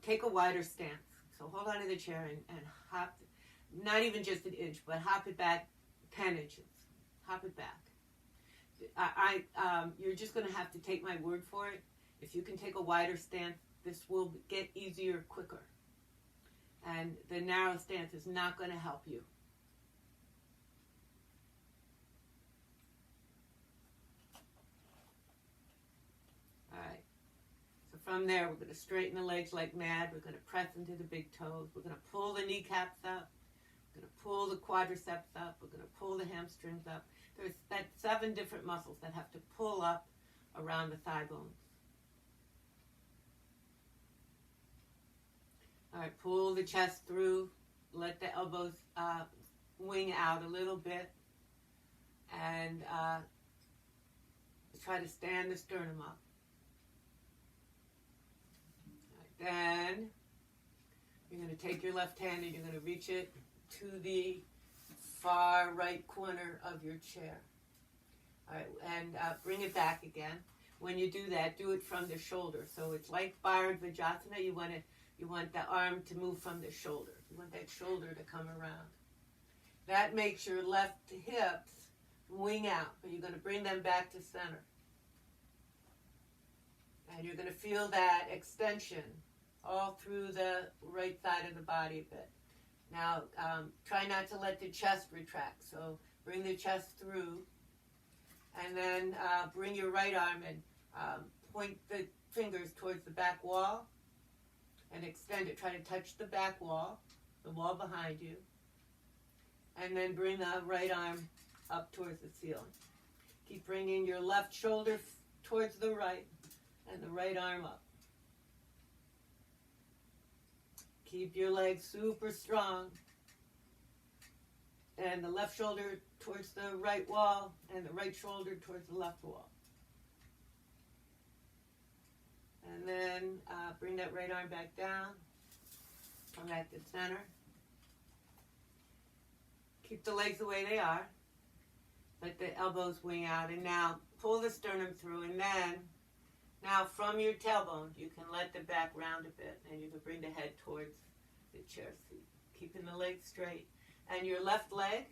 Take a wider stance. So hold on to the chair and hop. not even just an inch, but hop it back 10 inches. Hop it back. You're just going to have to take my word for it. If you can take a wider stance, this will get easier quicker. And the narrow stance is not going to help you. All right. So from there, we're going to straighten the legs like mad. We're going to press into the big toes. We're going to pull the kneecaps up. We're going to pull the quadriceps up. We're going to pull the hamstrings up. There's 7 different muscles that have to pull up around the thigh bones. All right, pull the chest through. Let the elbows wing out a little bit. And try to stand the sternum up. All right, then you're going to take your left hand and you're going to reach it to the far right corner of your chair. All right, and bring it back again. When you do that, do it from the shoulder. So it's like Bharadvajasana. You want the arm to move from the shoulder. You want that shoulder to come around. That makes your left hips wing out, but you're going to bring them back to center. And you're going to feel that extension all through the right side of the body a bit. Now, try not to let the chest retract. So bring the chest through, and then bring your right arm and point the fingers towards the back wall and extend it. Try to touch the back wall, the wall behind you, and then bring the right arm up towards the ceiling. Keep bringing your left shoulder towards the right and the right arm up. Keep your legs super strong. And the left shoulder towards the right wall and the right shoulder towards the left wall. And then bring that right arm back down. Come back to center. Keep the legs the way they are. Let the elbows wing out. And now pull the sternum through. And then, now from your tailbone, you can let the back round a bit. And you can bring the head towards the chair seat. Keeping the legs straight. And your left leg,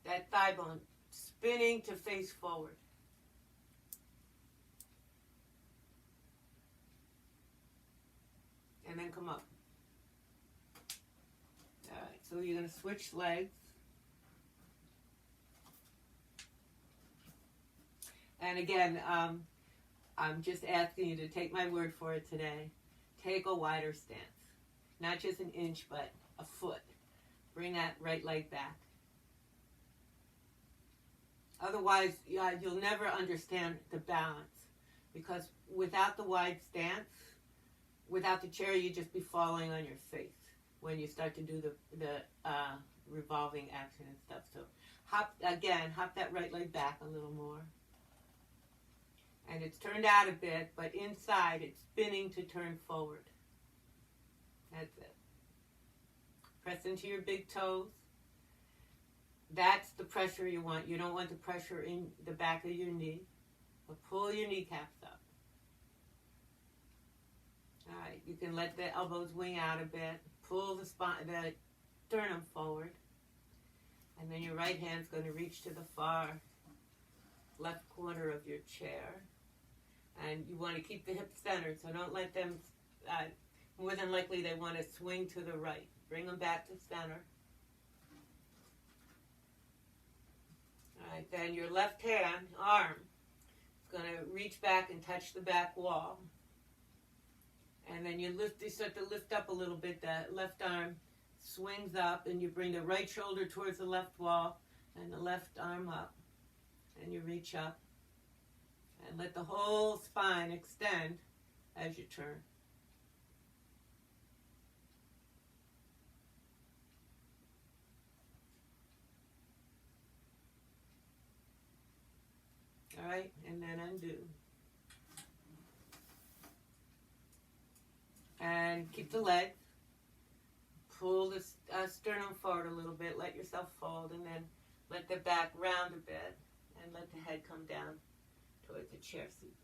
that thigh bone, spinning to face forward. And then come up. All right, so you're going to switch legs. And again, I'm just asking you to take my word for it today. Take a wider stance. Not just an inch, but a foot. Bring that right leg back. Otherwise, you'll never understand the balance. Because without the wide stance, without the chair, you'd just be falling on your face when you start to do the revolving action and stuff. So hop that right leg back a little more. And it's turned out a bit, but inside it's spinning to turn forward. That's it. Press into your big toes. That's the pressure you want. You don't want the pressure in the back of your knee. But pull your kneecaps up. All right, you can let the elbows wing out a bit. Pull the sternum forward. And then your right hand's going to reach to the far left corner of your chair. And you want to keep the hips centered, so don't let them, more than likely they want to swing to the right. Bring them back to center. All right, then your left arm is going to reach back and touch the back wall. And then you start to lift up a little bit. The left arm swings up, and you bring the right shoulder towards the left wall and the left arm up. And you reach up. And let the whole spine extend as you turn. All right, and then undo. And keep the legs. Pull the sternum forward a little bit. Let yourself fold, and then let the back round a bit. And let the head come down towards the chair seat.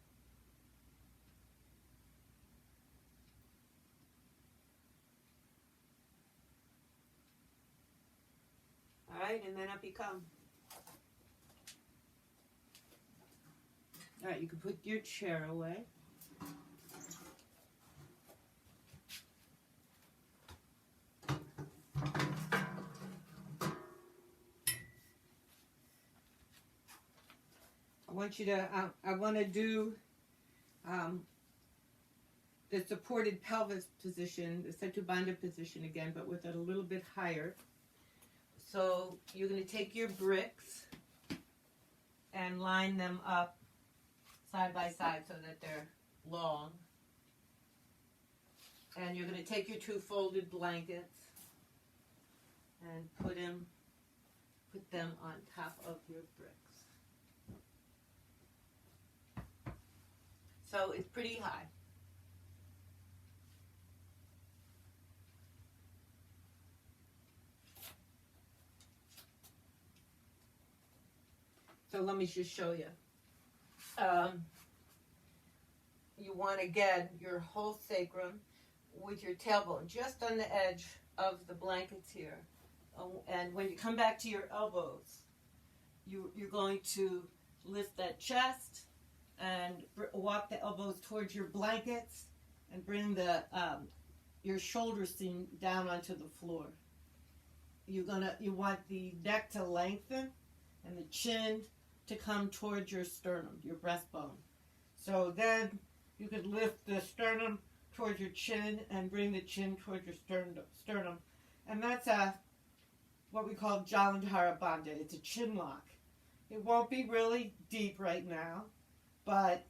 right, and then up you come. All right, you can put your chair away. I want to do the supported pelvis position, the Setu Bandha position again, but with it a little bit higher. So you're going to take your bricks and line them up side by side so that they're long. And you're going to take your two folded blankets and put them on top of your bricks. So it's pretty high. So let me just show you. You want to get your whole sacrum with your tailbone just on the edge of the blankets here. And when you come back to your elbows, you're going to lift that chest and walk the elbows towards your blankets and bring your shoulder seam down onto the floor. You want the neck to lengthen and the chin to come towards your sternum, your breastbone. So then you could lift the sternum towards your chin and bring the chin towards your sternum. And that's what we call Jalandhara Bandha. It's a chin lock. It won't be really deep right now, but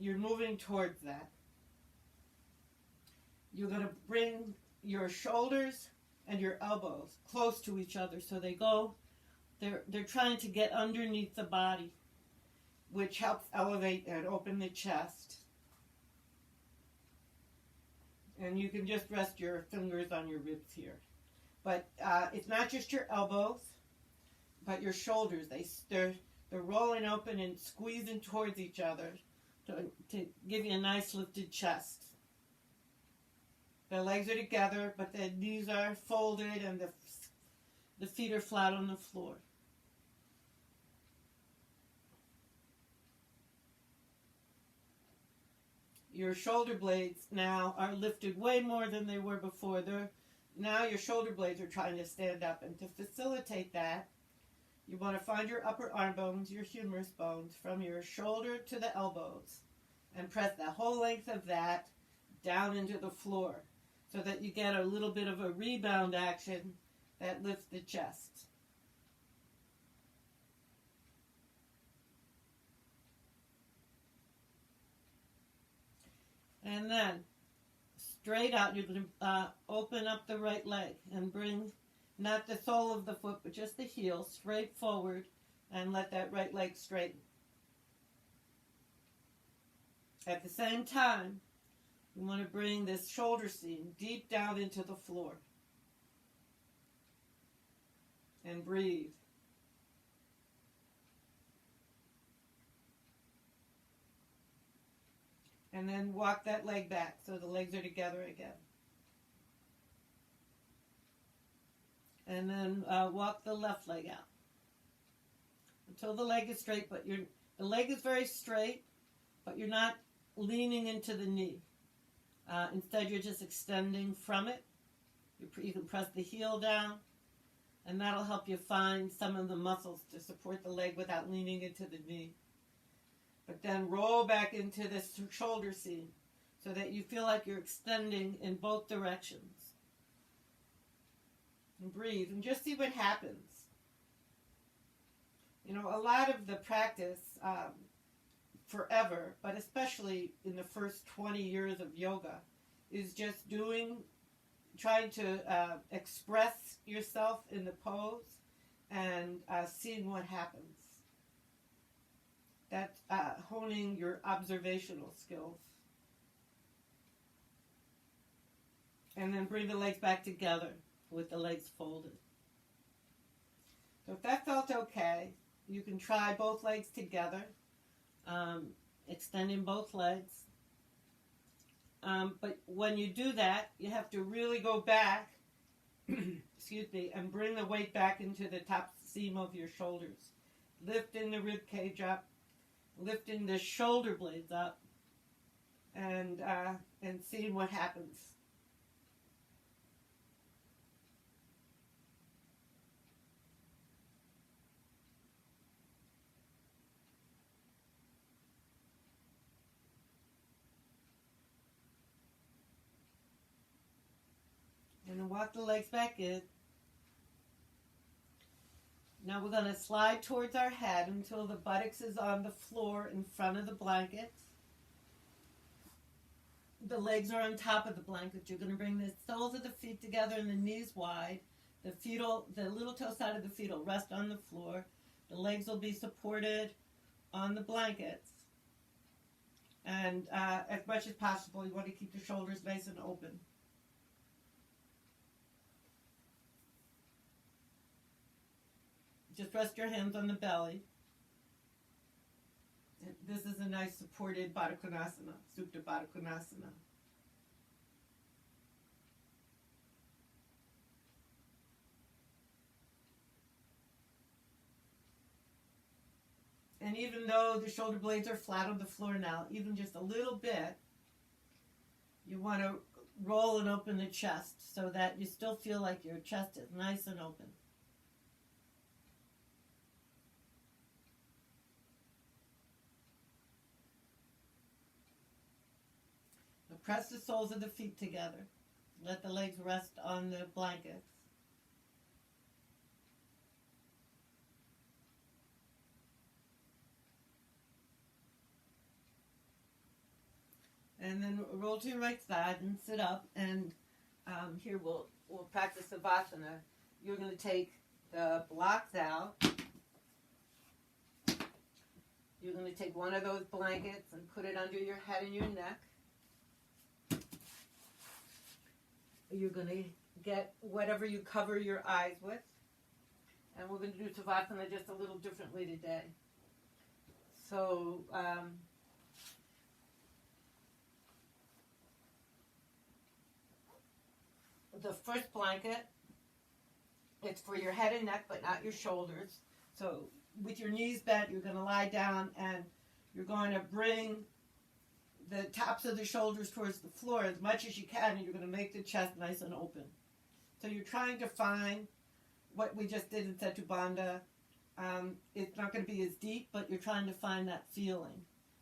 you're moving towards that. You're going to bring your shoulders and your elbows close to each other so they're trying to get underneath the body, which helps elevate and open the chest. And you can just rest your fingers on your ribs here. But it's not just your elbows, but your shoulders. They're rolling open and squeezing towards each other to give you a nice lifted chest. The legs are together, but the knees are folded and the feet are flat on the floor. Your shoulder blades now are lifted way more than they were before. Now your shoulder blades are trying to stand up. And to facilitate that, you want to find your upper arm bones, your humerus bones, from your shoulder to the elbows. And press the whole length of that down into the floor so that you get a little bit of a rebound action that lifts the chest. And then, straight out, you're going to open up the right leg and bring, not the sole of the foot, but just the heel straight forward and let that right leg straighten. At the same time, you want to bring this shoulder seam deep down into the floor. And breathe. And then walk that leg back so the legs are together again. And then walk the left leg out until the leg is straight. But the leg is very straight, but you're not leaning into the knee. Instead, you're just extending from it. You can press the heel down, and that'll help you find some of the muscles to support the leg without leaning into the knee. But then roll back into this shoulder seam so that you feel like you're extending in both directions. And breathe and just see what happens. You know, a lot of the practice forever, but especially in the first 20 years of yoga, is just trying to express yourself in the pose and seeing what happens. That's honing your observational skills. And then bring the legs back together with the legs folded. So if that felt okay, you can try both legs together, extending both legs. But when you do that, you have to really go back and bring the weight back into the top seam of your shoulders. Lifting the rib cage up, lifting the shoulder blades up, and seeing what happens. And then walk the legs back in. Now we're going to slide towards our head until the buttocks is on the floor in front of the blanket. The legs are on top of the blanket. You're going to bring the soles of the feet together and the knees wide. The little toe side of the feet will rest on the floor. The legs will be supported on the blankets. And as much as possible, you want to keep the shoulders nice and open. Just rest your hands on the belly. And this is a nice supported Baddha Konasana, Supta Baddha Konasana. And even though the shoulder blades are flat on the floor now, even just a little bit, you want to roll and open the chest so that you still feel like your chest is nice and open. Press the soles of the feet together. Let the legs rest on the blankets. And then roll to your right side and sit up. And here we'll practice Savasana. You're going to take the blocks out. You're going to take one of those blankets and put it under your head and your neck. You're going to get whatever you cover your eyes with. And we're going to do Savasana just a little differently today. So, the first blanket, it's for your head and neck, but not your shoulders. So, with your knees bent, you're going to lie down and you're going to bring the tops of the shoulders towards the floor as much as you can, and you're going to make the chest nice and open. So you're trying to find what we just did in Setu Bandha. It's not going to be as deep, but you're trying to find that feeling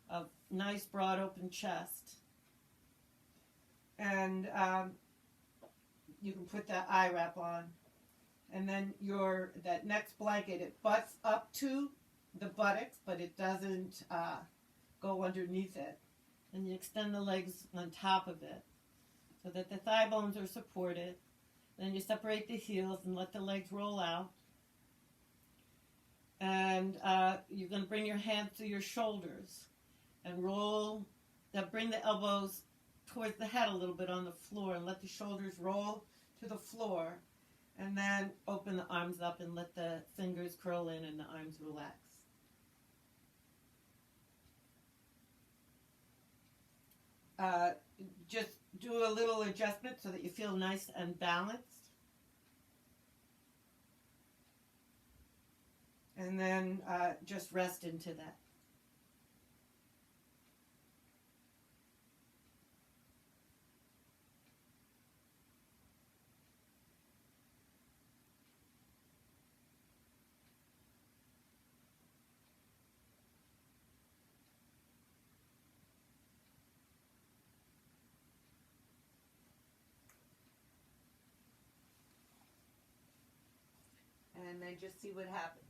of nice, broad, open chest. And you can put that eye wrap on. And then that next blanket, it butts up to the buttocks, but it doesn't go underneath it. And you extend the legs on top of it so that the thigh bones are supported. Then you separate the heels and let the legs roll out. And you're going to bring your hands to your shoulders and roll. Bring the elbows towards the head a little bit on the floor and let the shoulders roll to the floor. And then open the arms up and let the fingers curl in and the arms relax. Just do a little adjustment so that you feel nice and balanced. And then just rest into that. And then just see what happens.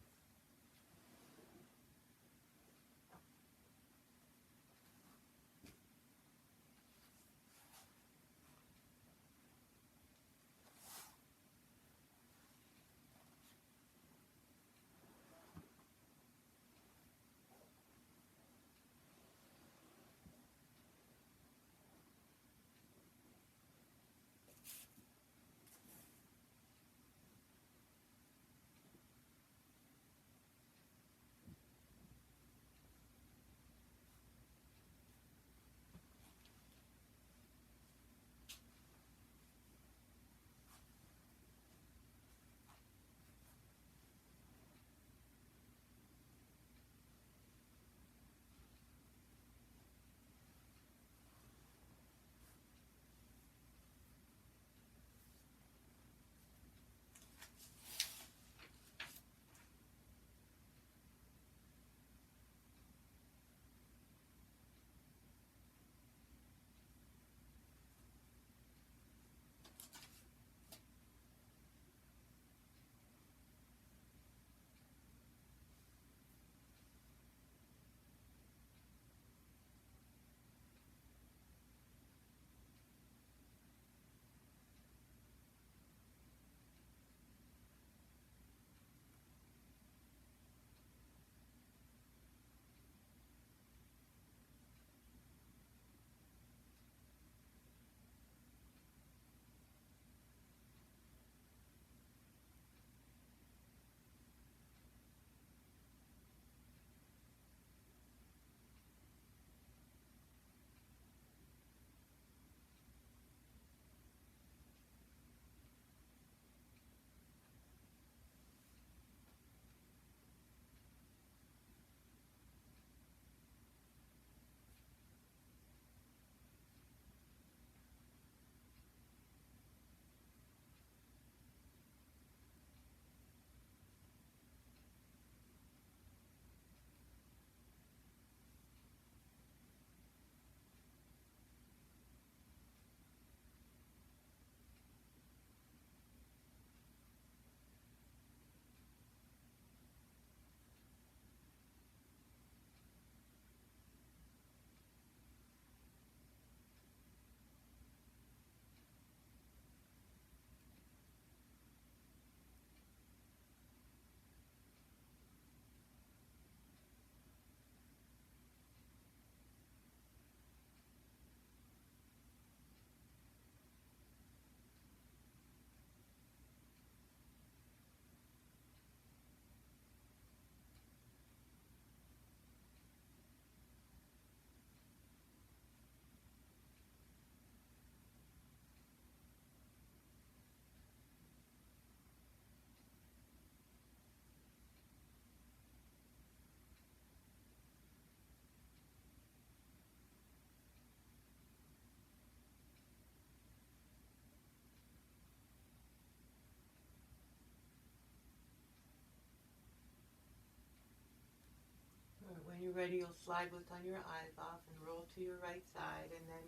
ready, you'll slide what's on your eyes off and roll to your right side, and then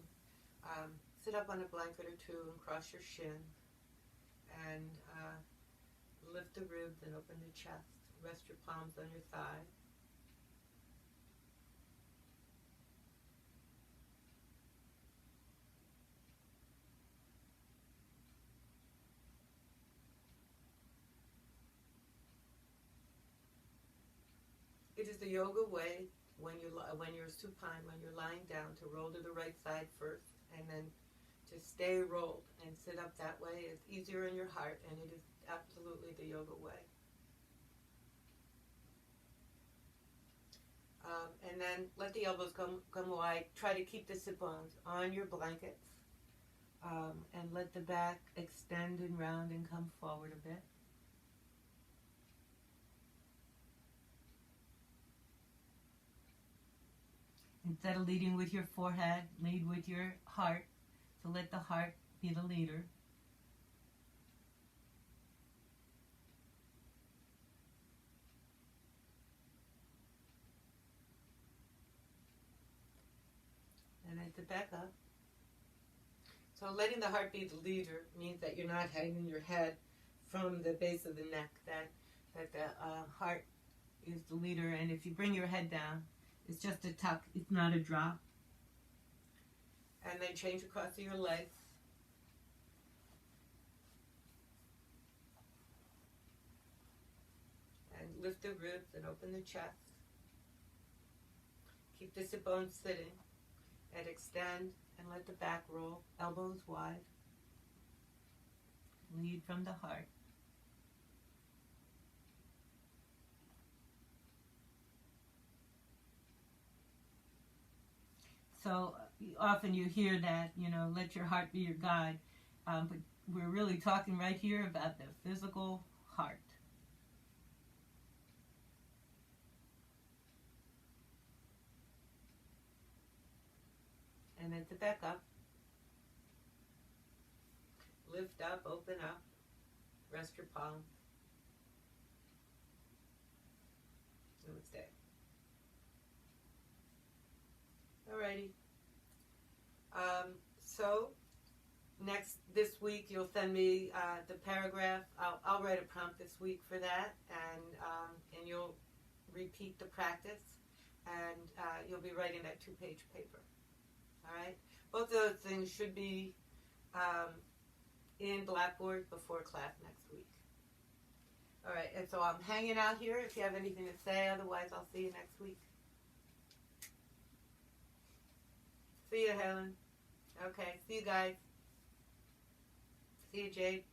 sit up on a blanket or two and cross your shins, and lift the ribs and open the chest. Rest your palms on your thigh. It is the yoga way when you're supine, when you're lying down, to roll to the right side first, and then to stay rolled and sit up that way. It's easier in your heart, and it is absolutely the yoga way. And then let the elbows come wide. Try to keep the sit bones on your blankets, and let the back extend and round and come forward a bit. Instead of leading with your forehead, lead with your heart. So let the heart be the leader. And then to back up. So letting the heart be the leader means that you're not hanging your head from the base of the neck, that the heart is the leader, and if you bring your head down, it's just a tuck, it's not a drop. And then change across to your legs. And lift the ribs and open the chest. Keep the sit bones sitting, and extend and let the back roll, elbows wide. Lead from the heart. So often you hear that, let your heart be your guide. But we're really talking right here about the physical heart. And then to back up. Lift up, open up. Rest your palms. Namaste. Alrighty. So this week you'll send me the paragraph. I'll write a prompt this week for that, and you'll repeat the practice, and you'll be writing that 2-page paper. All right. Both of those things should be in Blackboard before class next week. All right. And so I'm hanging out here. If you have anything to say, otherwise I'll see you next week. See you, Helen. Okay, see you guys. See you, Jade.